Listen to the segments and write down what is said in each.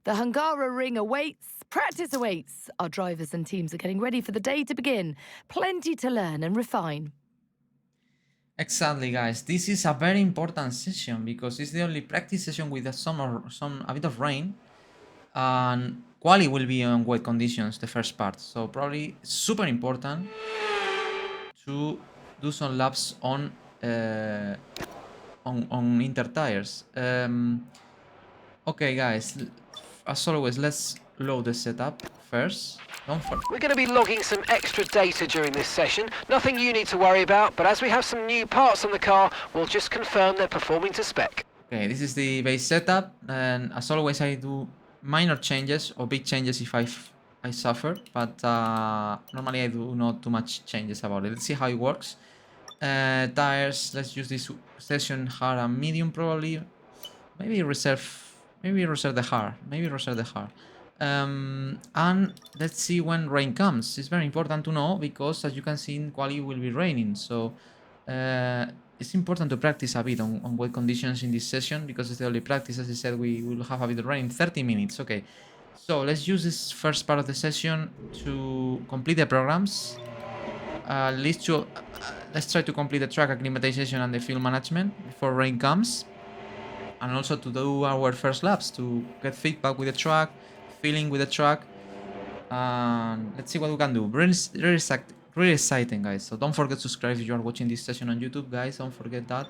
The Hungaria awaits. Practice awaits. Our drivers and teams are getting ready for the day to begin. Plenty to learn and refine. Exactly, guys. This is a very important session because it's the only practice session with a bit of rain, and quali will be on wet conditions the first part. So probably super important to do some laps on inter tires. Okay, guys. As always, let's load the setup first. We're going to be logging some extra data during this session. Nothing you need to worry about, but as we have some new parts on the car, we'll just confirm they're performing to spec. Okay, this is the base setup, and as always I do minor changes or big changes if I suffer, but normally I do not too much changes about it. Let's see how it works. Tires, let's use this session hard and medium probably. Maybe reserve the hard. And let's see when rain comes. It's very important to know because as you can see in quali will be raining, so it's important to practice a bit on wet conditions in this session because it's the only practice. As I said, we will have a bit of rain in 30 minutes. Okay, so let's use this first part of the session to complete the programs. Let's try to complete the track acclimatization and the fuel management before rain comes, and also to do our first laps to get feedback with the track, feeling with the track, and let's see what we can do. Really exciting, guys. So don't forget to subscribe if you are watching this session on YouTube, guys. Don't forget that.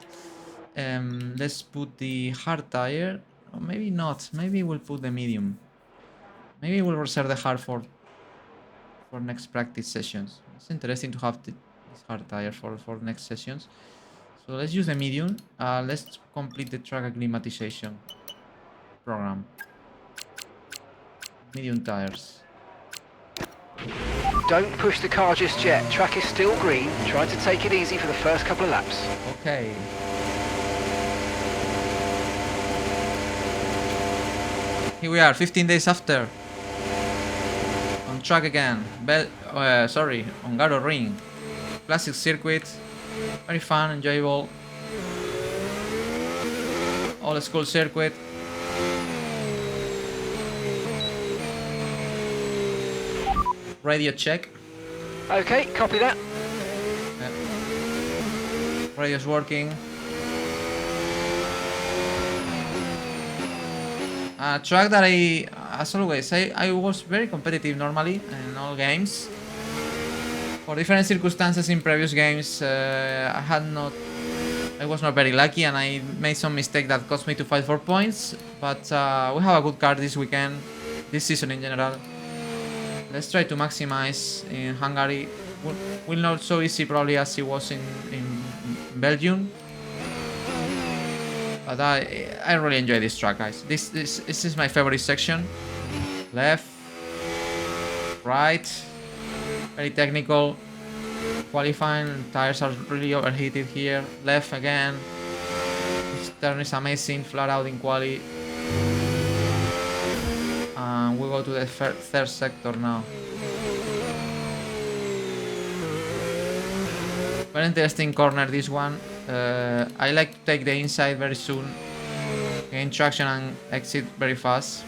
Let's put the hard tire, or maybe not. Maybe we'll put the medium. Maybe we'll reserve the hard for next practice sessions. It's interesting to have this hard tire for next sessions. So let's use the medium. Let's complete the track acclimatization program. Medium tires. Don't push the car just yet. Track is still green. Try to take it easy for the first couple of laps. Okay. Here we are, 15 days after. On track again. On Garo Ring. Classic circuit. Very fun, enjoyable. Old school circuit. Radio check. Okay, copy that. Radio's working. A track that as always, I was very competitive normally in all games. For different circumstances in previous games, I was not very lucky and I made some mistake that cost me to fight for points. But we have a good car this weekend, this season in general. Let's try to maximize in Hungary. Will not so easy probably as it was in Belgium. But I really enjoy this track, guys. This is my favorite section. Left, right, very technical. Qualifying, tires are really overheated here. Left again. This turn is amazing, flat out in quali. And we go to the third sector now. Very interesting corner, this one. I like to take the inside very soon, gain traction and exit very fast.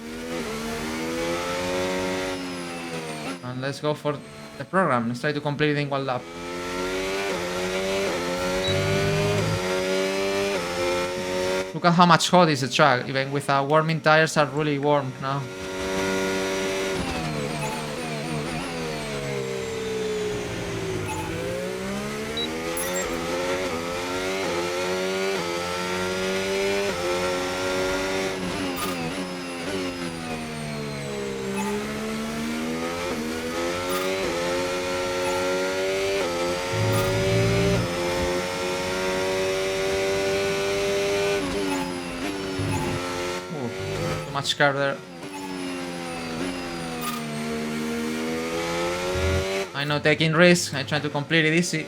And let's go for the program. Let's try to complete it in one lap. Look at how much hot is the track. Even with warming tires are really warm now. Much car there. I know taking risks. I try to complete it easy.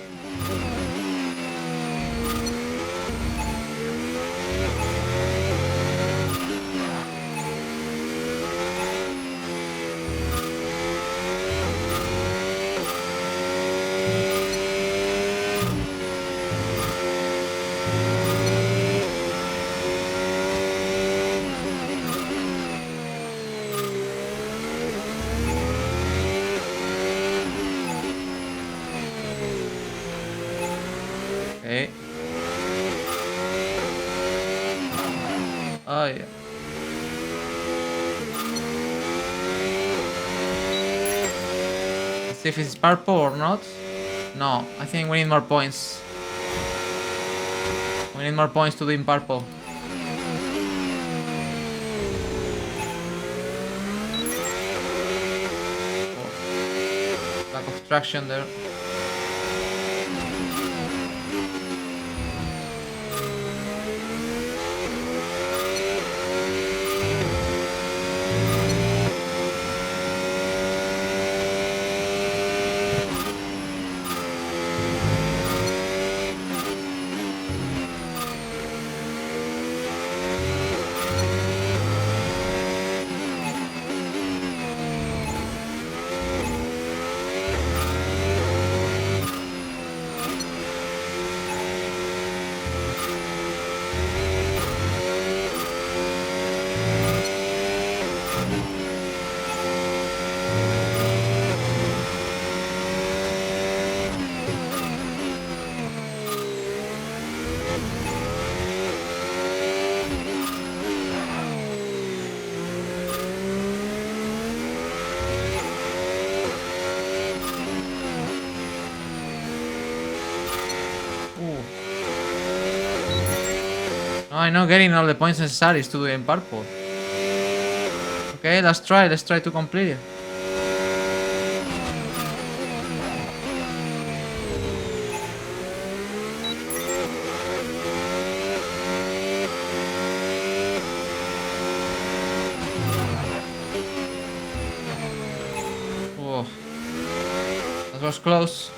Oh yeah. Let's see if it's purple or not. No, I think we need more points. We need more points to do in purple. Oh. Lack of traction there. No, I'm not getting all the points necessary to do it in purple. Okay, let's try to complete it. Oh, that was close.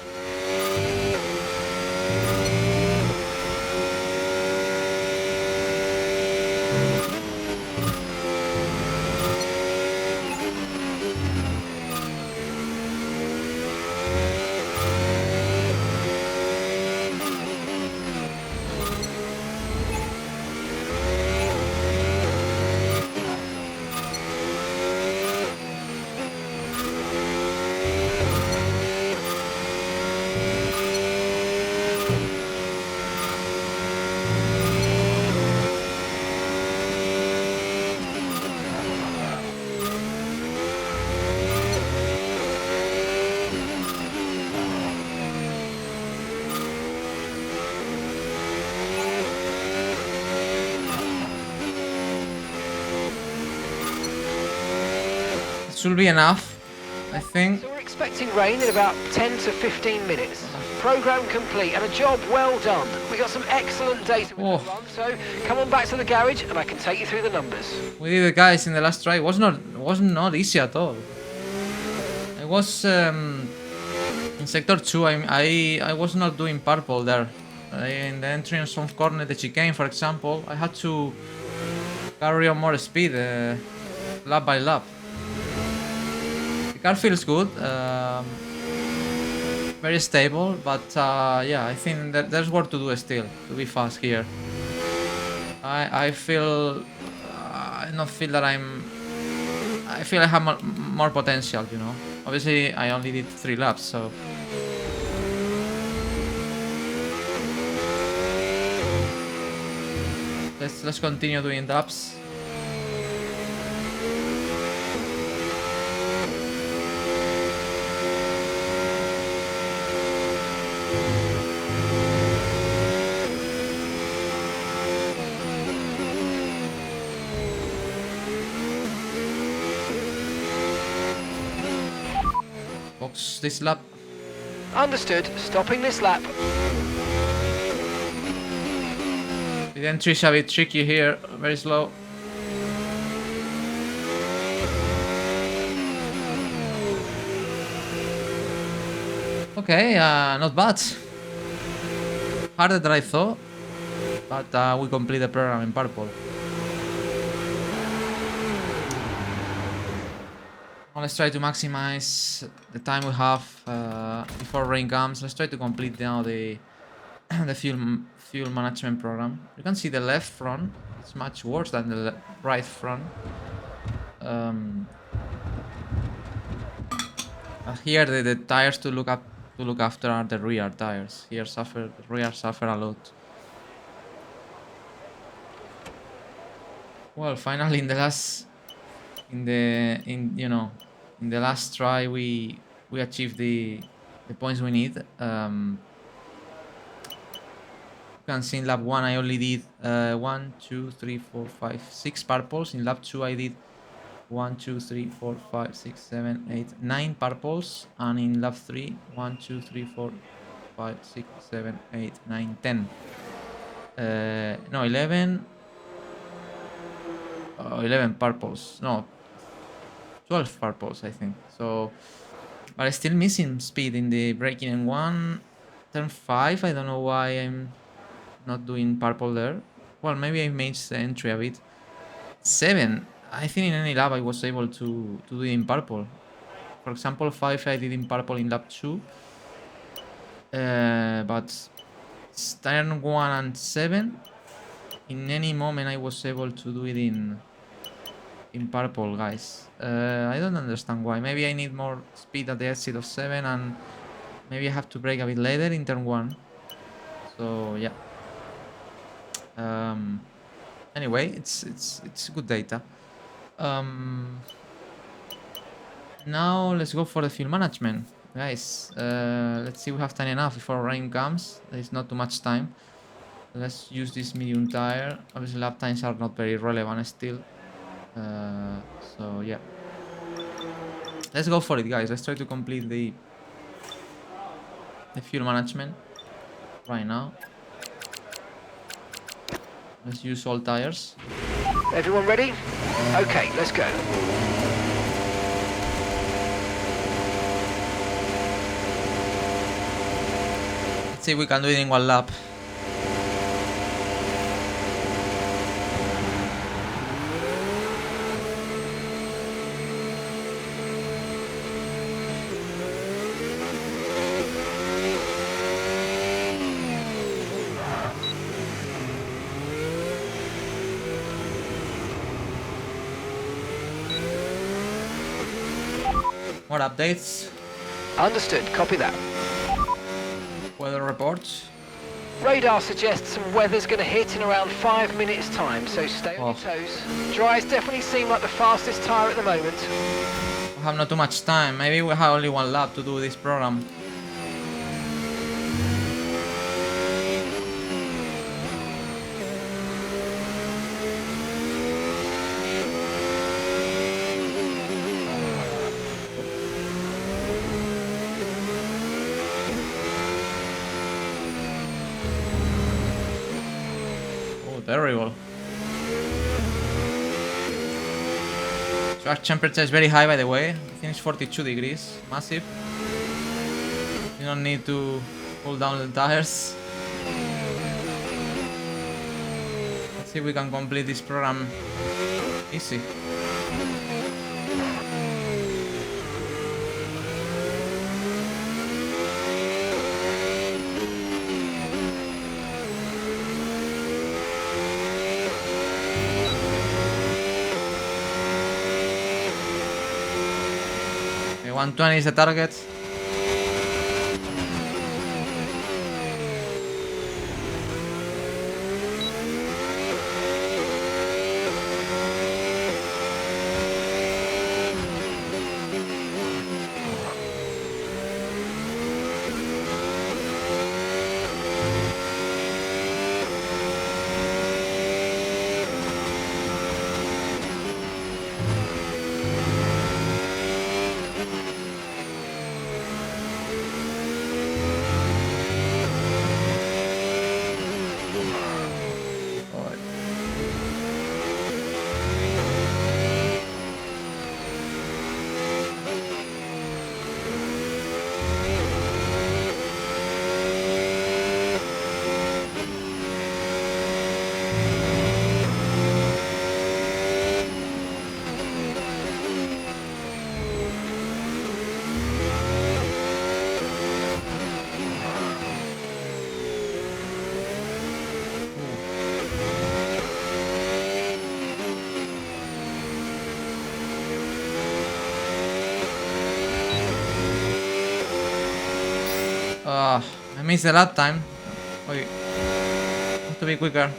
Should be enough, I think. So we're expecting rain in about 10 to 15 minutes. Program complete and a job well done. We got some excellent data with the run, so come on back to the garage and I can take you through the numbers. We did it, guys, in the last try. It was not easy at all. I was in sector 2. I was not doing purple there. In the entrance of corner, the chicane, for example, I had to carry on more speed, lap by lap. The car feels good, very stable, but yeah, I think that there's work to do still to be fast here. I feel I don't feel that I feel I have more potential, you know. Obviously, I only did 3 laps, so. Let's continue doing laps. Box this lap. Understood. Stopping this lap. The entry is a bit tricky here, very slow. Okay, not bad. Harder than I thought, but we complete the program in purple. Now let's try to maximize the time we have before rain comes. Let's try to complete now the the fuel management program. You can see the left front; it's much worse than the right front. Here the tires to look after are the rear tires. Here rear suffer a lot. Well, finally, in the last, in the last try, we achieved the points we need. You can see in lap 1 I only did 1, 2, 3, 4, 5, 6 purples. In lap 2 I did 1, 2, 3, 4, 5, 6, 7, 8, 9 purples. And in lap 3, 1, 2, 3, 4, 5, 6, 7, 8, 9, 10. No, 11. 11 purples. No, 12 purples, I think. So, but I'm still missing speed in the braking in 1. Turn 5, I don't know why I'm not doing purple there. Well, maybe I made the entry a bit. 7, I think in any lap I was able to do it in purple. For example, 5 I did in purple in lap 2. But turn 1 and 7, in any moment I was able to do it in purple, guys. I don't understand why. Maybe I need more speed at the exit of 7, and maybe I have to brake a bit later in turn 1. So yeah. Anyway, it's good data. Now let's go for the fuel management, guys. Let's see if we have time enough before rain comes. There's not too much time. Let's use this medium tire. Obviously lap times are not very relevant still. So yeah, let's go for it, guys. Let's try to complete the fuel management right now. Let's use all tires. Everyone ready? Okay, let's go. Let's see if we can do it in one lap. More updates. Understood, copy that. Weather reports. Radar suggests some weather's going to hit in around 5 minutes time, so stay on your toes. Dries definitely seem like the fastest tyre at the moment. We have not too much time. Maybe we have only one lap to do this program. Terrible. Track temperature is very high, by the way. I think it's 42 degrees. Massive. You don't need to pull down the tires. Let's see if we can complete this program easy. Okay, 120 is the target. I missed the lap time. Wait, have to be quicker.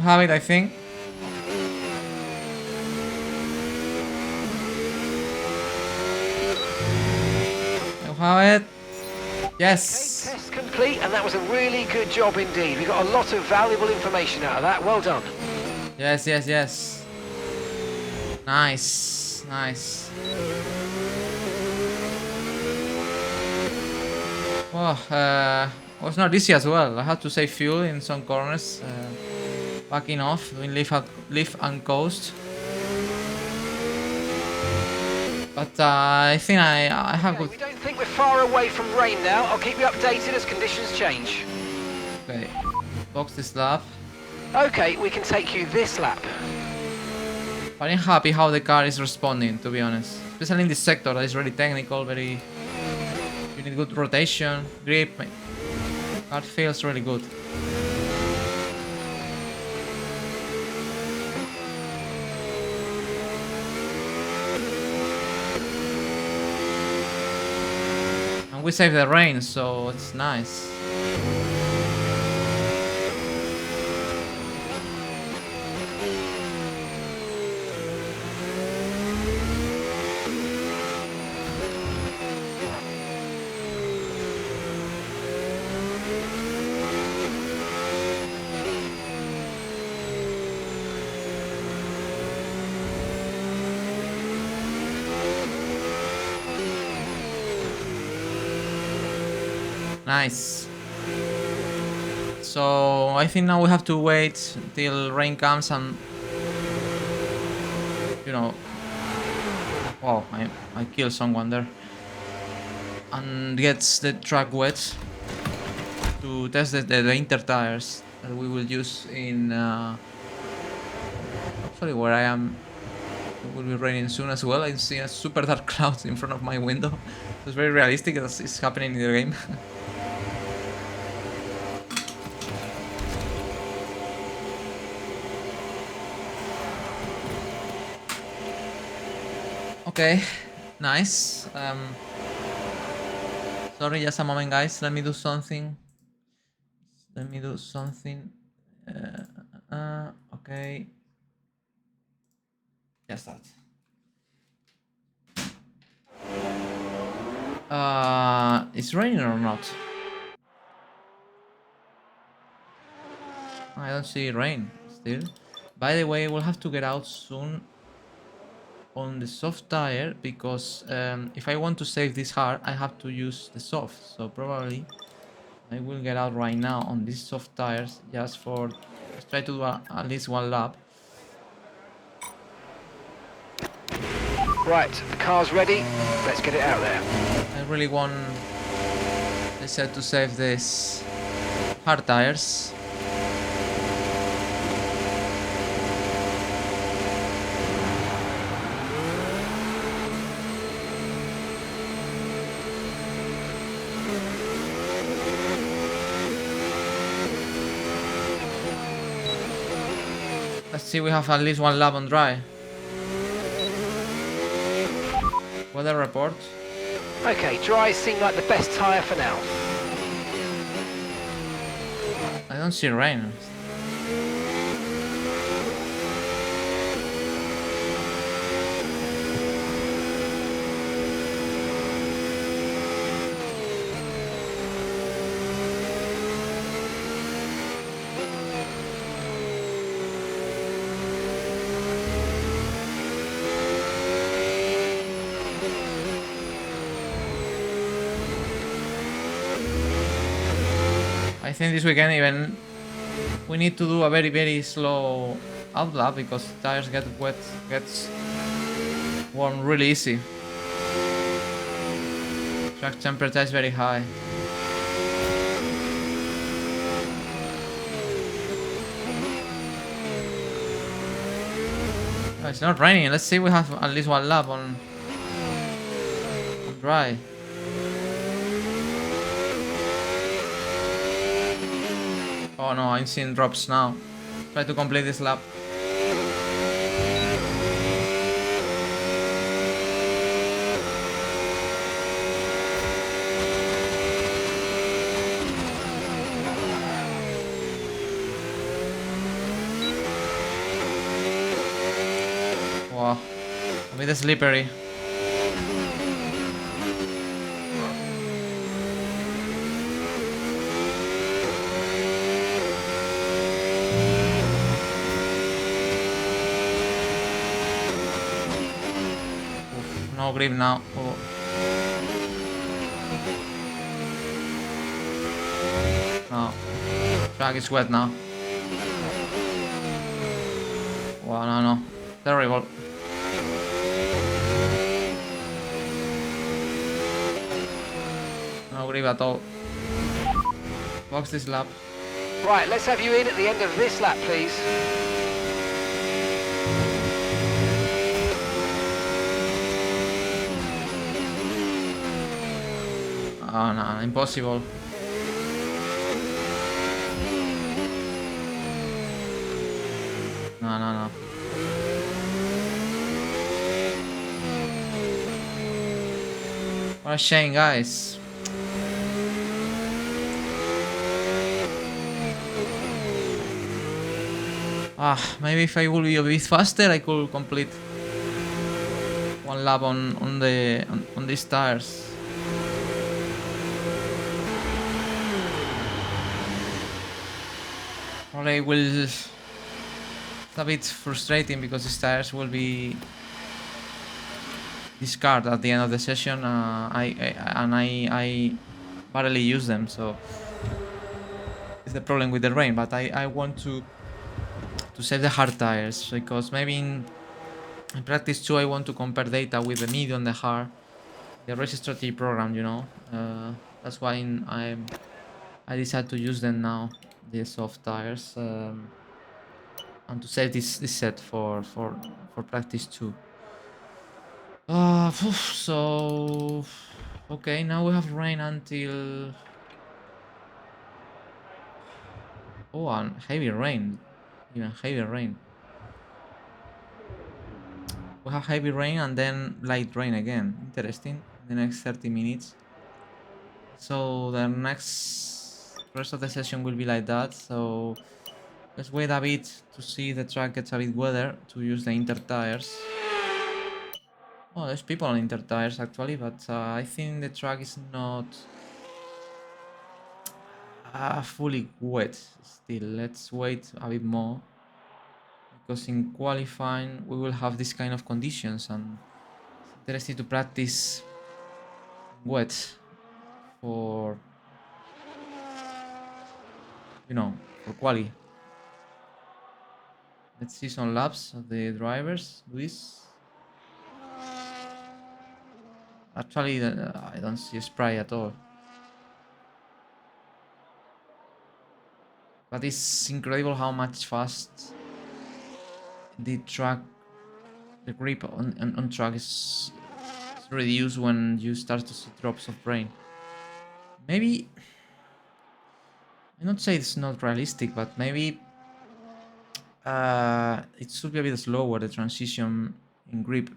We have it, I think. We have it. Yes. Okay, test complete, and that was a really good job indeed. We got a lot of valuable information out of that. Well done. Yes, yes, yes. Nice, nice. Well, it was not easy as well. I had to save fuel in some corners. Backing off, doing lift and coast. But I think I have Okay, good. we don't think we're far away from rain now. I'll keep you updated as conditions change. Okay, box this lap. Okay, we can take you this lap. But I'm happy how the car is responding, to be honest. Especially in this sector that is really technical, very... You need good rotation, grip. Car feels really good. And we save the rain, so it's nice. Nice. So I think now we have to wait till rain comes and, you know, wow, I killed someone there, and gets the track wet to test the inter tires that we will use in actually where I am. It will be raining soon as well. I'm seeing a super dark cloud in front of my window. It's very realistic as it's happening in the game. Okay, nice. Sorry, just a moment, guys. Let me do something. Let me do something. Okay. Just that. It's raining or not? I don't see rain still. By the way, we'll have to get out soon on the soft tire because if I want to save this hard, I have to use the soft. So probably I will get out right now on these soft tires just for let's try to do at least one lap. Right, the car's ready. Let's get it out there. I really want, I said, to save this hard tires. Let's see, we have at least one lap on dry. Weather report. Okay, dry seem like the best tyre for now. I don't see rain. I think this weekend even we need to do a very slow out lap because tires get wet, gets warm really easy. Track temperature is very high. Oh, it's not raining. Let's see, we have at least one lap on dry. Oh no, I'm seeing drops now. Try to complete this lap. A bit slippery. Oof, no grip now. Oh. No. Track is wet now. Wow, no. Terrible. No grip at all. Box this lap. Right, let's have you in at the end of this lap, please. Oh no, impossible. No. What a shame, guys. Maybe if I will be a bit faster, I could complete one lap on these tires. Probably will. It's a bit frustrating because these tires will be discarded at the end of the session. I barely use them, so it's the problem with the rain. But I want to save the hard tires because maybe in practice 2 I want to compare data with the medium, the hard, the race strategy program. You know, that's why I decided to use them now, the soft tires, and to save this set for practice 2. So okay, now we have rain until and heavy rain, even heavy rain. We have heavy rain and then light rain again. Interesting. The next 30 minutes. So the rest of the session will be like that. So let's wait a bit to see the track gets a bit weather to use the inter tires. Oh, there's people on inter tires actually, but I think the track is not fully wet still. Let's wait a bit more because in qualifying we will have this kind of conditions and it's interesting to practice wet for for quali. Let's see some laps of the drivers. Luis. Actually, I don't see a spray at all. But it's incredible how much fast the grip on track is reduced when you start to see drops of rain. Maybe, I not say it's not realistic, but maybe it should be a bit slower, the transition in grip,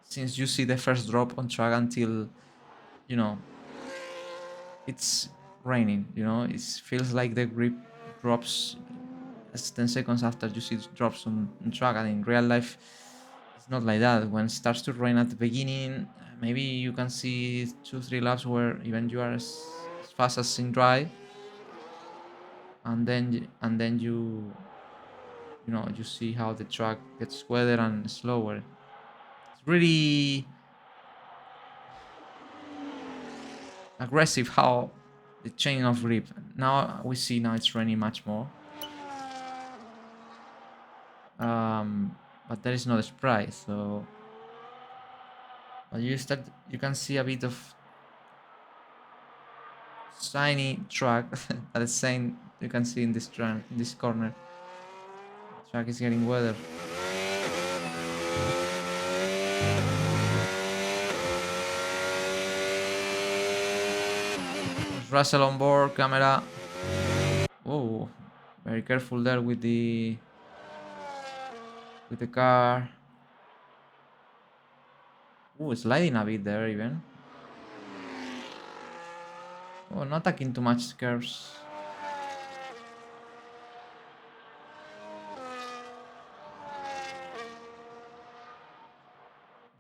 since you see the first drop on track until, it's raining, it feels like the grip drops 10 seconds after you see it drops on track, and in real life it's not like that. When it starts to rain at the beginning, maybe you can see 2-3 laps where even you are as fast as in dry, and then you see how the track gets wetter and slower. It's really aggressive how the chain of grip. Now we see it's raining much more. But there is no spray, so but you can see a bit of shiny track at the same you can see in this corner. The track is getting wetter. Russell on board, camera. Oh, very careful there with the car. Oh, sliding a bit there even. Oh, not taking too much curves.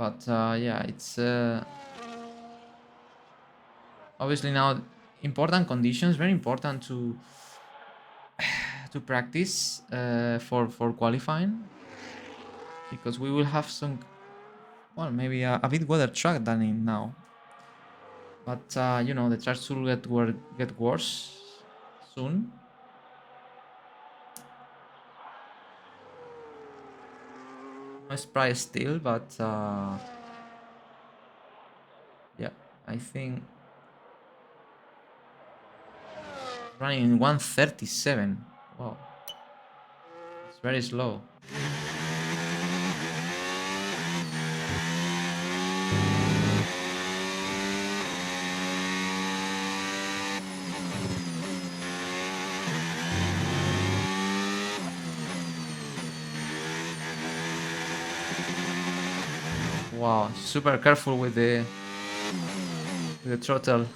But yeah, it's obviously now important conditions, very important to practice for qualifying, because we will have some, well, maybe a bit weather track than in now. But you know, the track should get worse soon. No Sprite still, but yeah, I think running in 137. Wow, it's very slow. Wow, super careful with the throttle.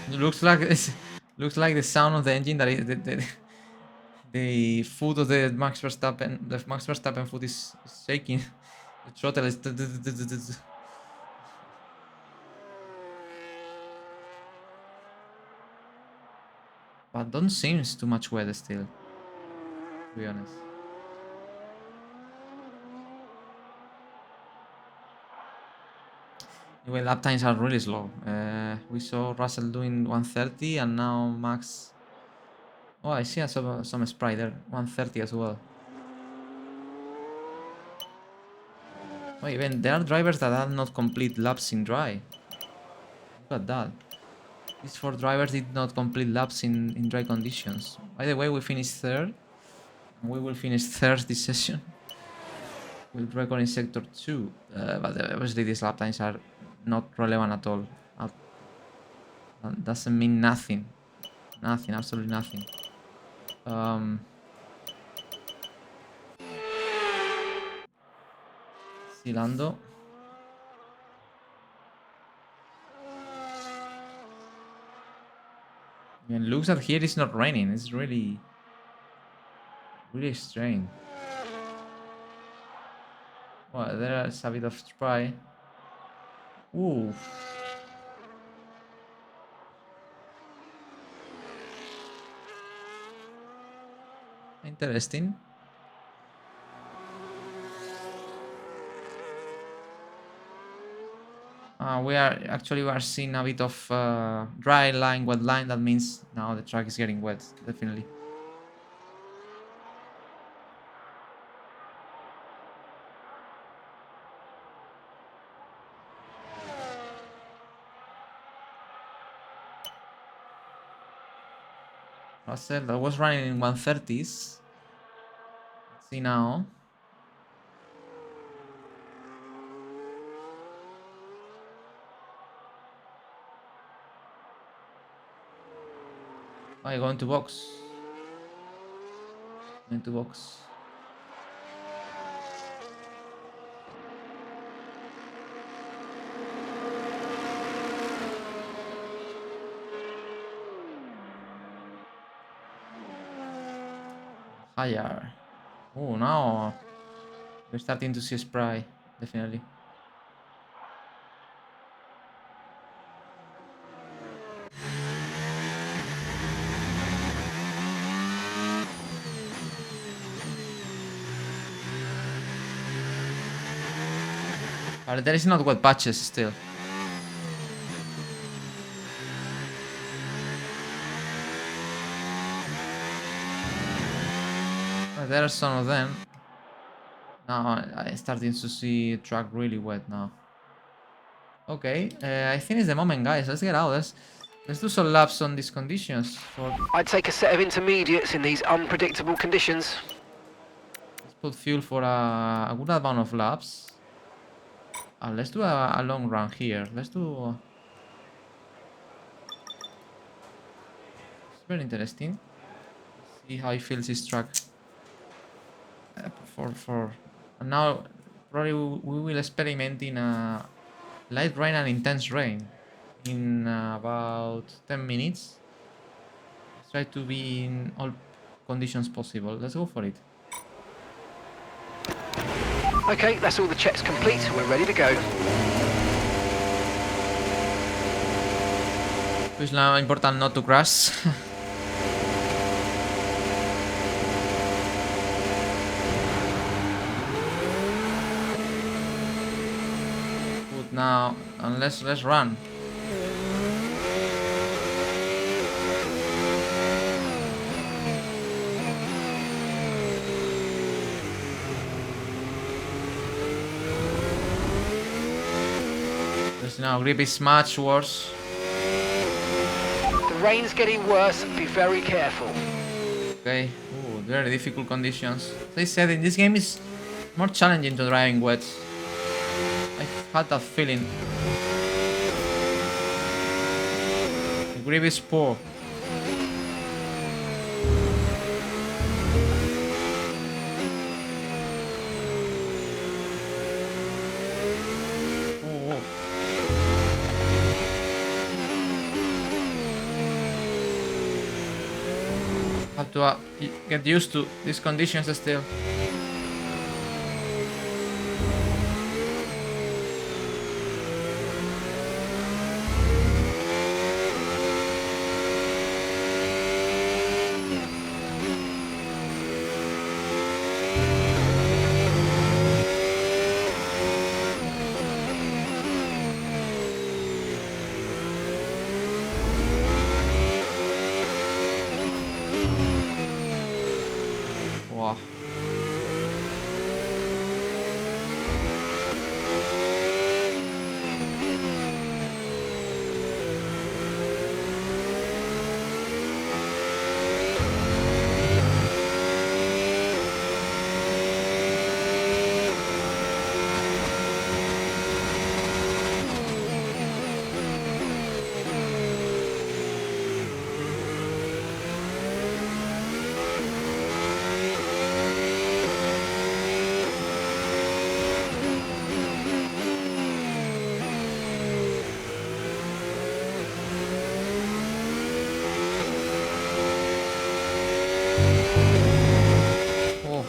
It looks like the sound of the engine that the foot of the Max Verstappen foot is shaking. The throttle is. But don't seems too much wet still, to be honest. Anyway, lap times are really slow. We saw Russell doing 130 and now Max. Oh, I see some sprite there, 130 as well. Oh, even there are drivers that are not complete laps in dry. Look at that. These 4 drivers did not complete laps in dry conditions. By the way, we finished third. And we will finish third this session. We'll record in sector 2. But obviously these lap times are not relevant at all. That doesn't mean nothing. Nothing, absolutely nothing. Silando. It looks that here it's not raining. It's really strange. Well, there's a bit of spray. Ooh. Interesting. We are seeing a bit of dry line, wet line. That means now the track is getting wet, definitely. Russell, that was running in 130s. Let's see now. I go into box. Into box. Higher. Oh, now we're starting to see spray, definitely. But there is not wet patches still. There are some of them. Now I'm starting to see track really wet now. Okay, I think it's the moment, guys. Let's get out. Let's do some laps on these conditions. I'd take a set of intermediates in these unpredictable conditions. Let's put fuel for a good amount of laps. Let's do a long run here. Let's do. It's very interesting. See how he feels his track. And now probably we will experiment in a light rain and intense rain in about 10 minutes. Let's try to be in all conditions possible. Let's go for it. Okay, that's all the checks complete. We're ready to go. Es important not to crash. Good now, and let's run. Because now grip is much worse. The rain's getting worse. Be very careful. Okay. Ooh, very difficult conditions. As I said, in this game is more challenging to drive in wet. I've had that feeling. The grip is poor. Oh. Have to get used to these conditions still. Wow. Oh.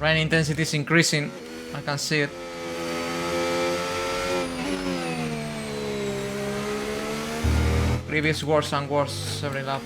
Rain intensity is increasing. I can see it. Previous worse and worse every lap.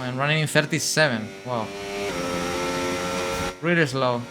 I'm running in 37. Wow. Really slow.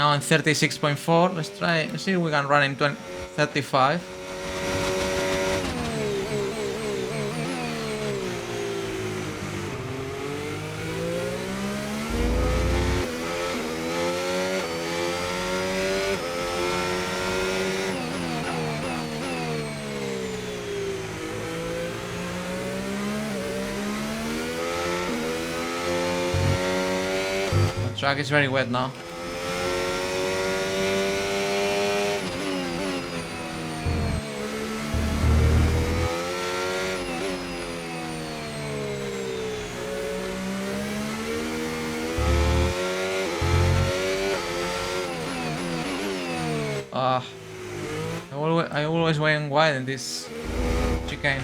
now in 36.4. Let's see if we can run in 35. The track is very wet now. I always went wide in this chicane.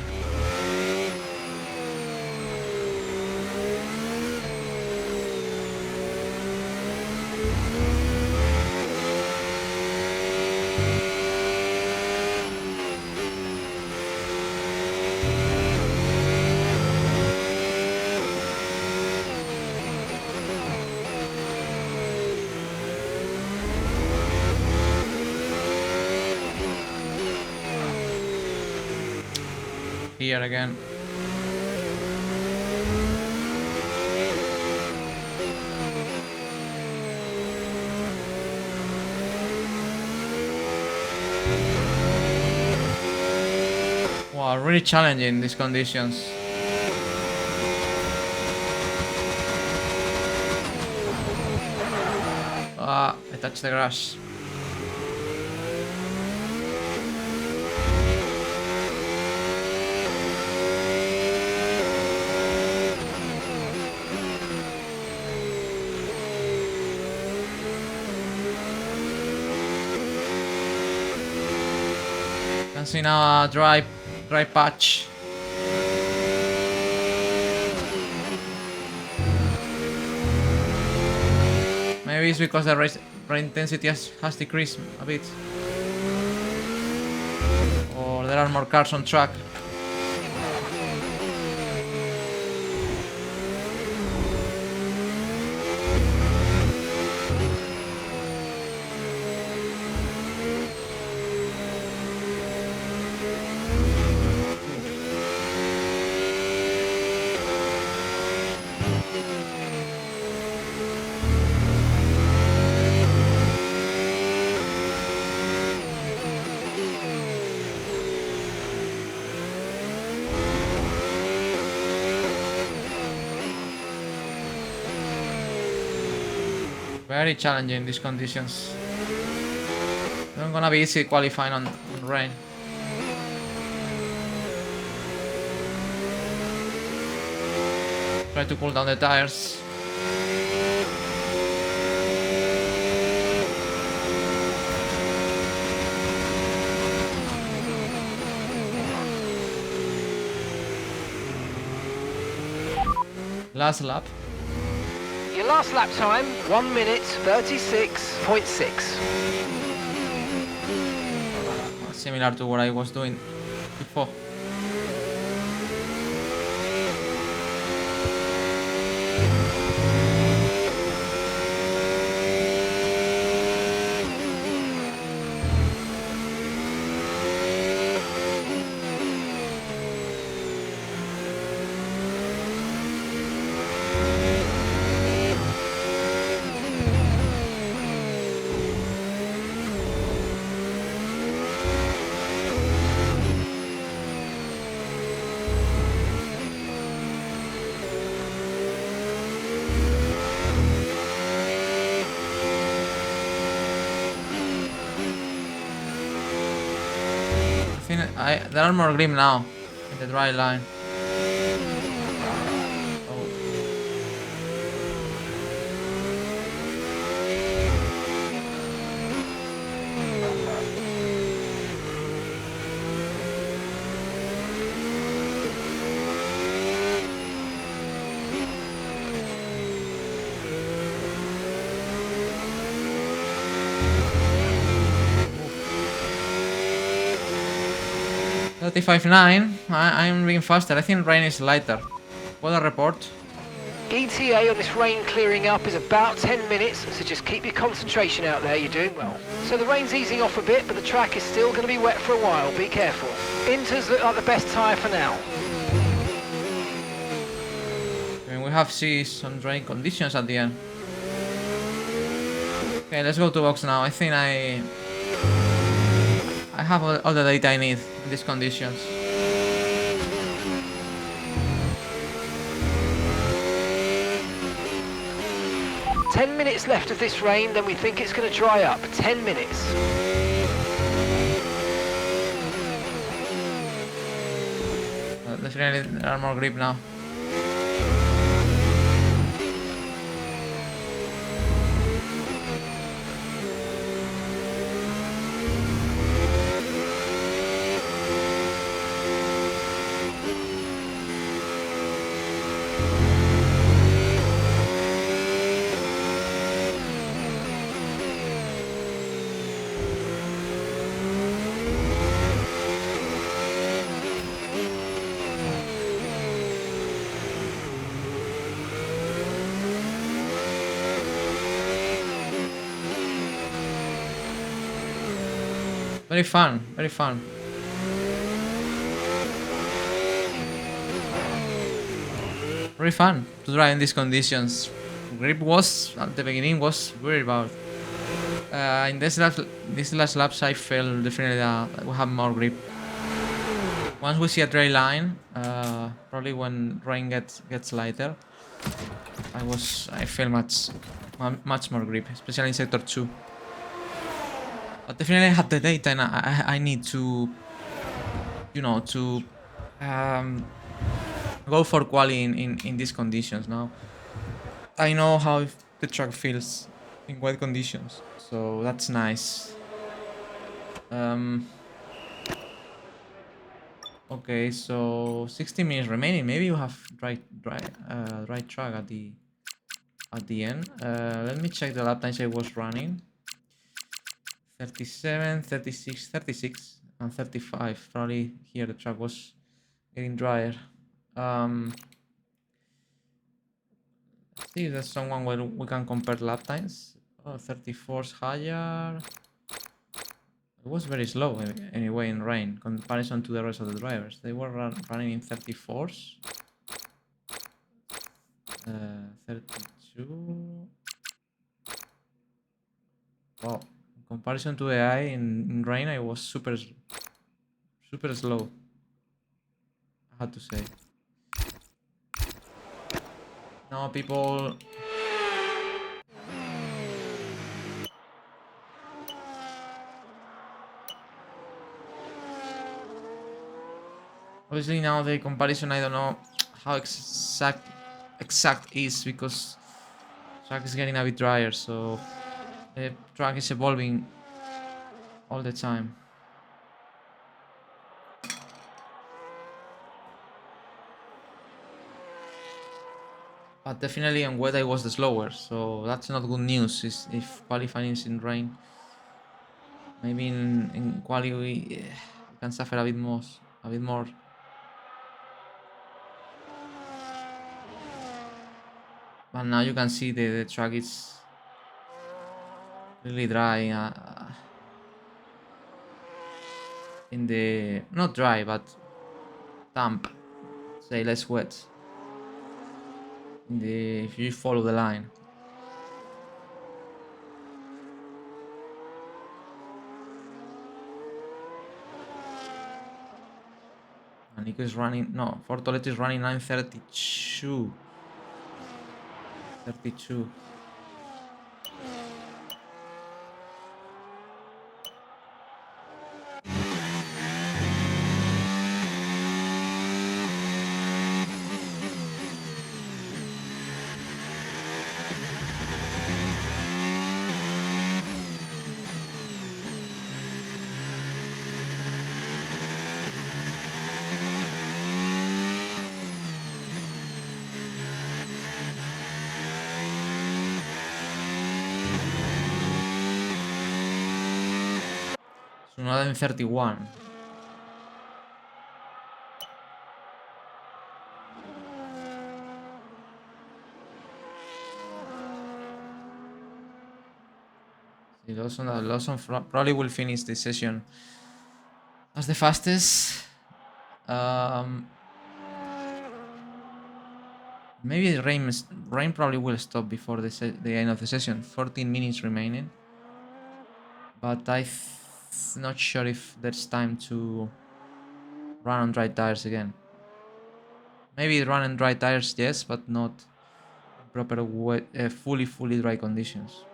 Here again. Wow, really challenging these conditions. I touched the grass. Can see now a dry patch. Maybe it's because the race intensity has decreased a bit, or there are more cars on track. Very challenging these conditions. Not gonna be easy qualifying on rain. Try to cool down the tires. Last lap. Your last lap time, 1 minute 36.6. Similar to what I was doing before. There are more green now in the dry line. Oh. .35.9. I'm being faster. I think rain is lighter. Weather report. ETA on this rain clearing up is about 10 minutes, so just keep your concentration out there, you're doing well. So the rain's easing off a bit, but the track is still going to be wet for a while, be careful. Inters look like the best tyre for now. And we have see some rain conditions at the end. Okay, let's go to box now. I think I have all the data I need in these conditions. "10 minutes left of this rain, then we think it's going to dry up. 10 minutes. Definitely there are more grip now. Very fun, very fun. Very fun to drive in these conditions. Grip was, at the beginning, was very bad. In this last laps, I felt definitely that we have more grip. Once we see a dry line, probably when rain gets lighter, I feel much more grip, especially in sector 2. But definitely I have the data and I need to, you know, to go for quali in these conditions now. I know how the track feels in wet conditions, so that's nice. Okay, so 60 minutes remaining. Maybe you have right track at the end. Let me check the lap times I was running. 37, 36, 36, and 35. Probably here the track was getting drier. Let's see if there's someone where we can compare lap times. Oh, 34 is higher. It was very slow anyway in rain, comparison to the rest of the drivers. They were running in 34s. 32. Wow. In comparison to AI in rain, I was super slow, I had to say. Now people... Obviously now the comparison, I don't know how exact is, because track is getting a bit drier, so the track is evolving all the time. But definitely on wet I was the slower, so that's not good news if qualifying is in rain. Maybe in quali we can suffer a bit more. But now you can see the track is really dry. In the... not dry, but damp. Say less wet. If you follow the line. And Nico is running... no, Fortolet is running 9:32. 32. So now I'm 31. Lawson probably will finish this session as the fastest. Maybe the rain probably will stop before the end of the session. 14 minutes remaining. But I'm not sure if there's time to run on dry tires again. Maybe run on dry tires, yes, but not proper wet, fully dry conditions.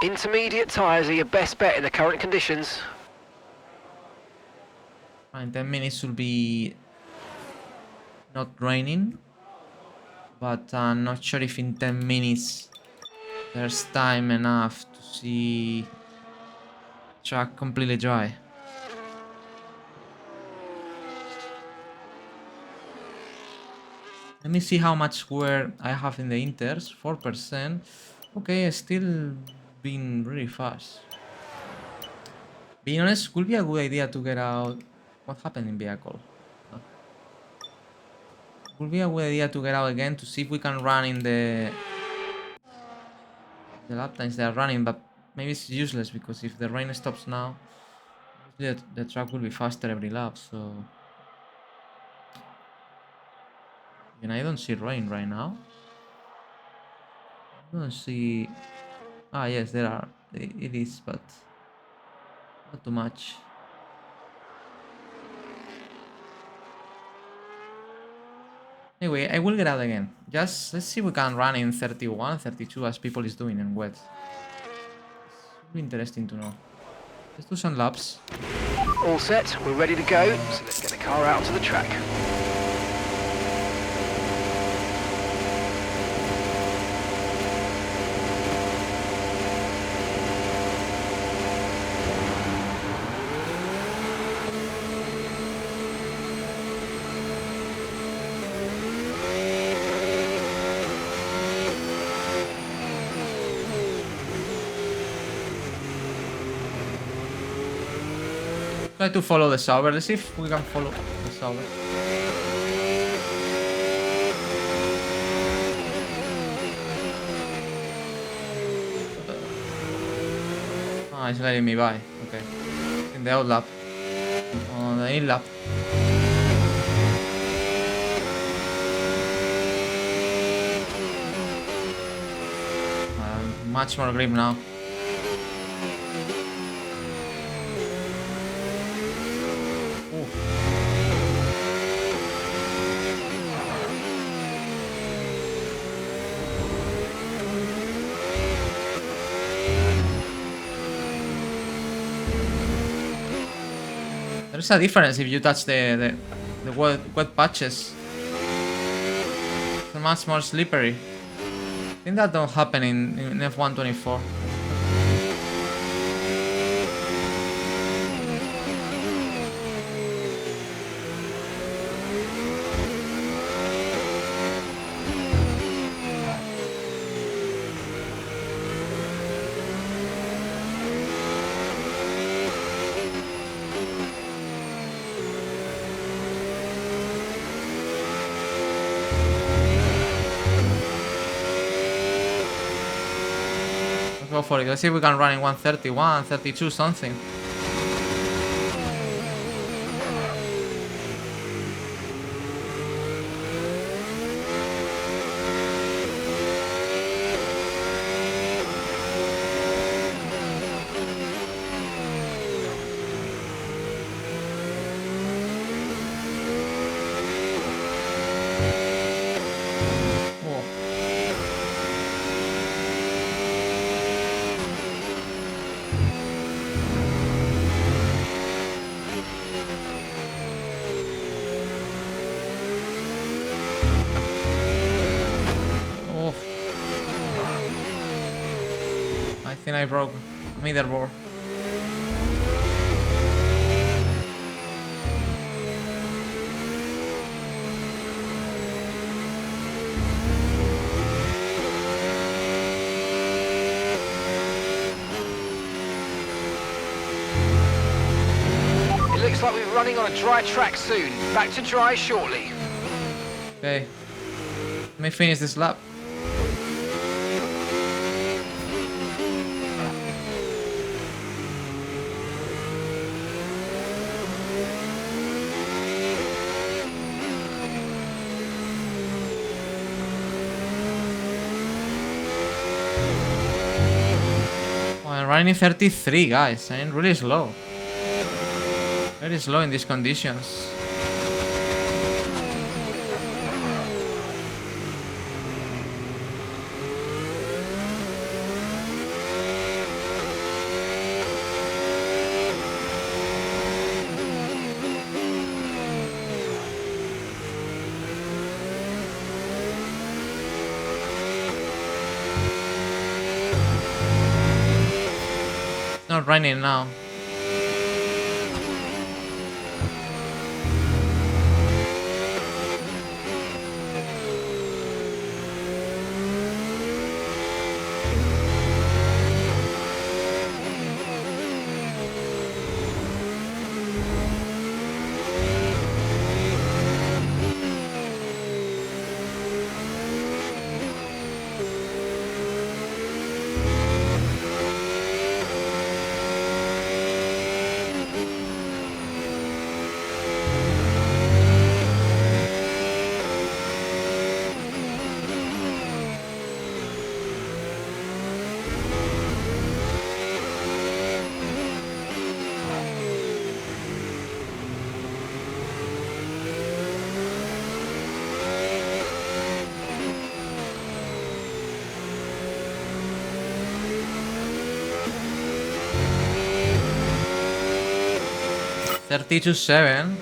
Intermediate tyres are your best bet in the current conditions. Fine, 10 minutes will be not raining, but I'm not sure if in 10 minutes there's time enough to see track completely dry. Let me see how much wear I have in the inters. 4%. Okay, still being really fast. Being honest, could be a good idea to get out. What happened in vehicle? Would be a good idea to get out again to see if we can run in the lap times they are running, but maybe it's useless because if the rain stops now, the track will be faster every lap. So, and I don't see rain right now. I don't see. Ah, yes, there are. It is, but not too much. Anyway, I will get out again. Just let's see if we can run in 31, 32 as people is doing in wet. It's really interesting to know. Let's do some laps. All set, we're ready to go, so let's get the car out to the track. Try to follow the Sauber. Let's see if we can follow the Sauber. Ah, it's letting me by. Okay. In the out lap. On the in lap. Much more grip now. There's a difference if you touch the wet patches. It's much more slippery. I think that don't happen in F124. Go for it. Let's see if we can run in 131, 32, something. I think I broke motherboard. It looks like we're running on a dry track soon. Back to dry shortly. Okay. me finish this lap. Oh, I'm running 33, guys. I'm really slow. Very slow in these conditions. It's not raining now. (32.7).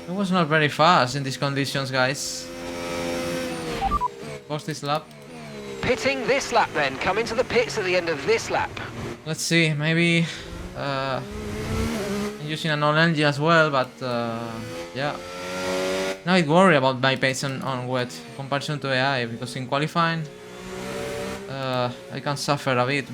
It was not very fast in these conditions, guys. Post this lap. Pitting this lap then. Come into the pits at the end of this lap. Let's see, maybe using an on engine as well, but yeah. Now I worry about my pace on wet comparison to AI, because in qualifying I can suffer a bit.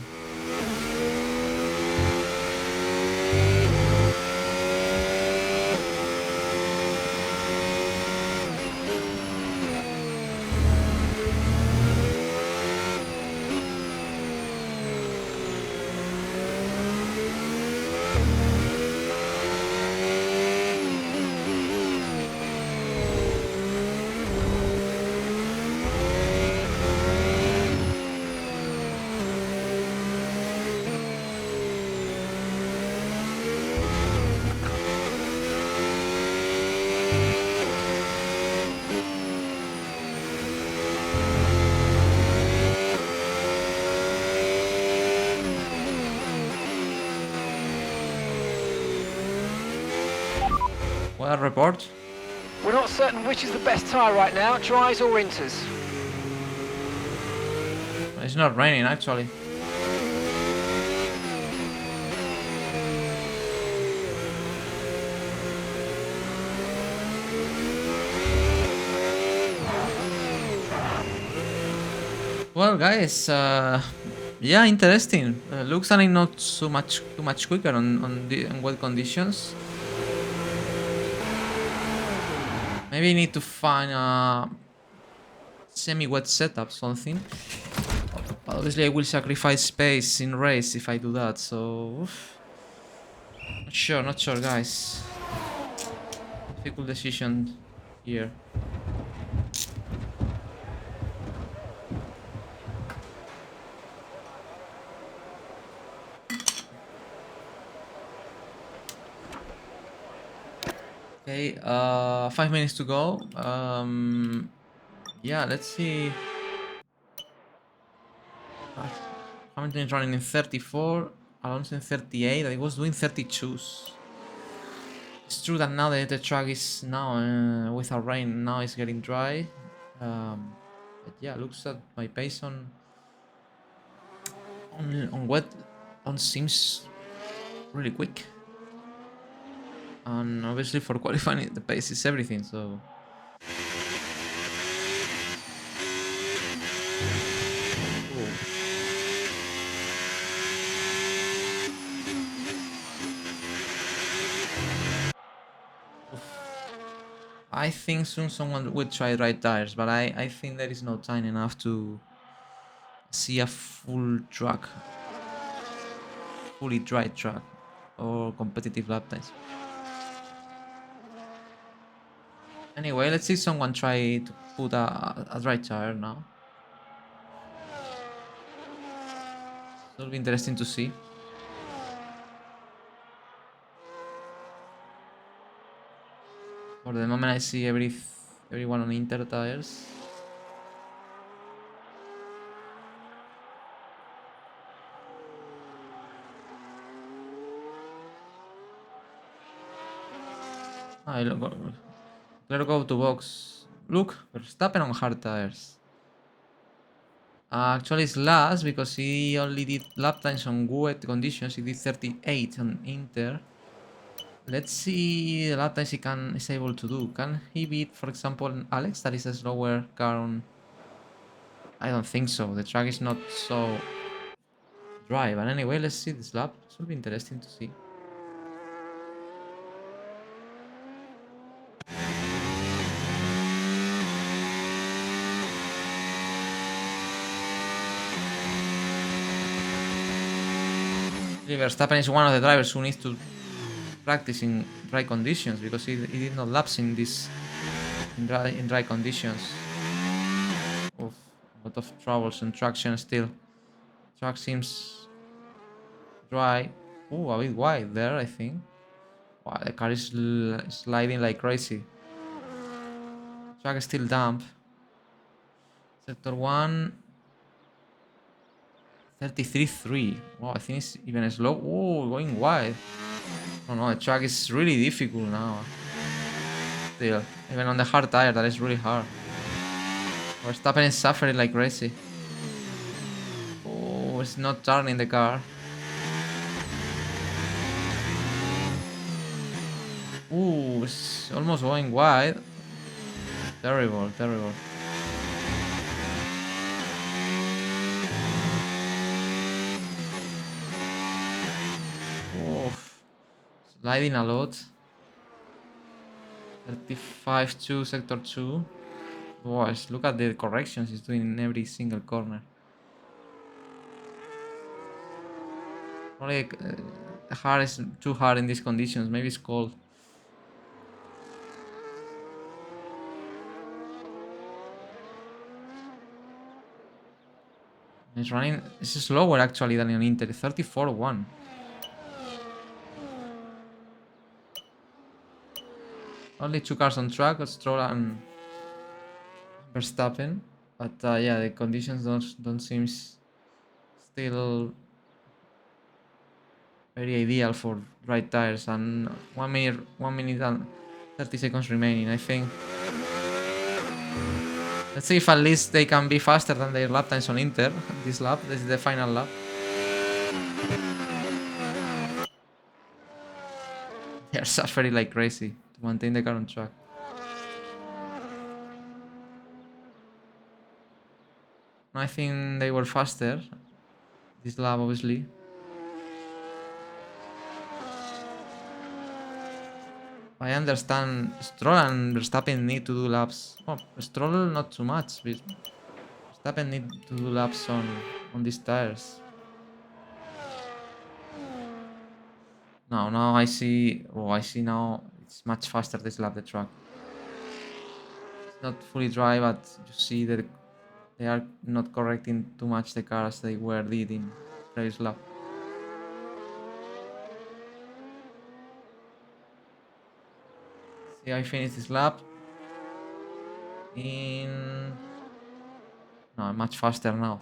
Well, report. We're not certain which is the best tyre right now, dries or inters. It's not raining actually. Well, guys, yeah, interesting. Looks like not so much too much quicker on wet conditions. Maybe I need to find a semi-wet setup, something. But obviously, I will sacrifice space in race if I do that. So, not sure, guys. Difficult decision here. Okay, 5 minutes to go. Yeah, let's see. Hamilton is running in 34, Alonso in 38. I was doing 32s. It's true that now the track is now without rain. Now it's getting dry. But yeah, looks at my pace on wet seems really quick. And obviously for qualifying the pace is everything, so I think soon someone will try dry tires, but I think there is no time enough to see a full track, fully dry track, or competitive lap times. Anyway, let's see someone try to put a dry tire now. It'll be interesting to see. For the moment, I see everyone on Inter tires. Let's go to box. Look, Verstappen on hard tires. Actually, it's last because he only did lap times on wet conditions. He did 38 on Inter. Let's see the lap times he is able to do. Can he beat, for example, Alex, that is a slower car on... I don't think so. The track is not so dry. But anyway, let's see this lap. It will be interesting to see. Verstappen is one of the drivers who needs to practice in dry conditions because he did not laps in dry conditions. Oof, a lot of troubles and traction still. Track seems dry. Ooh, a bit wide there, I think. Wow, the car is sliding like crazy. Track is still damp. Sector 1. 33.3. Wow, I think it's even slow. Oh, going wide. Oh no, the track is really difficult now. Still, even on the hard tire, that is really hard. Verstappen is suffering like crazy. Oh, it's not turning the car. Ooh, it's almost going wide. Terrible, terrible. Oof. Sliding a lot. 35-2, sector 2. Boys, look at the corrections he's doing in every single corner. Probably hard is too hard in these conditions. Maybe it's cold. It's running. It's slower actually than on Inter. 34-1. Only 2 cars on track, Stroll and Verstappen. But yeah, the conditions don't seem still very ideal for dry tires. And 1 minute and 30 seconds remaining, I think. Let's see if at least they can be faster than their lap times on Inter. This is the final lap. They're suffering like crazy to maintain the car on track. I think they were faster. This lap, obviously. I understand Stroll and Verstappen need to do laps. Oh, Stroll not too much. Verstappen need to do laps on these tires. Now I see. Oh, I see now. It's much faster this lap, the track. It's not fully dry, but you see that they are not correcting too much the car as they did in previous lap. See, I finished this lap in... No, much faster now.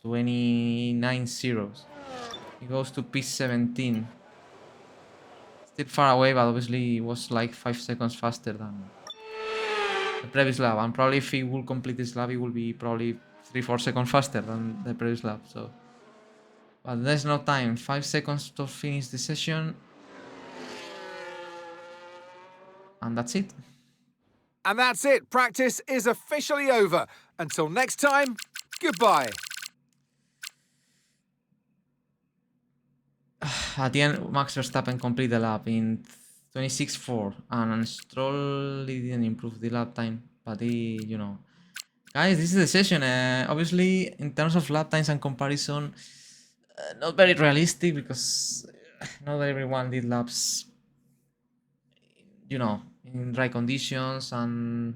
29 zeros. He goes to P17. Still far away, but obviously it was like 5 seconds faster than the previous lap. And probably if he will complete this lap, it will be probably 3-4 seconds faster than the previous lap. So, but there's no time. 5 seconds to finish the session. And that's it. And that's it. Practice is officially over. Until next time, goodbye. At the end, Max Verstappen completed the lap in 26.4, and Stroll didn't improve the lap time, but he, guys, this is the session. Obviously, in terms of lap times and comparison, not very realistic because not everyone did laps, in dry conditions, and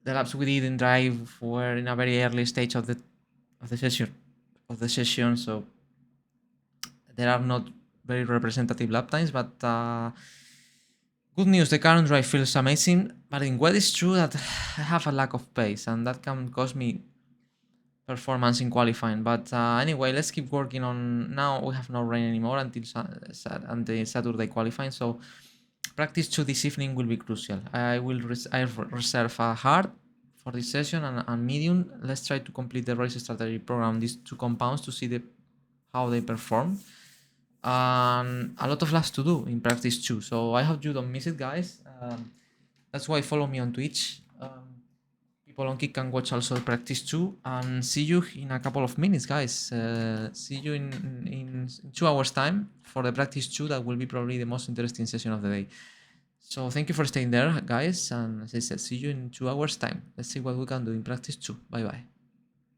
the laps we did in drive were in a very early stage of the session, so there are not very representative lap times, but good news, the current drive feels amazing, but in wet it's true that I have a lack of pace, and that can cost me performance in qualifying. But anyway, let's keep working on. Now we have no rain anymore until Saturday qualifying, so practice 2 this evening will be crucial. I reserve a hard for this session and medium. Let's try to complete the race strategy program, these 2 compounds, to see how they perform. And a lot of laps to do in practice 2, so I hope you don't miss it, guys. That's why follow me on Twitch. People on Kick can watch also practice 2, and see you in a couple of minutes, guys. See you in 2 hours time for the practice 2. That will be probably the most interesting session of the day. So thank you for staying there, guys, and as I said, see you in 2 hours time. Let's see what we can do in practice 2. Bye bye.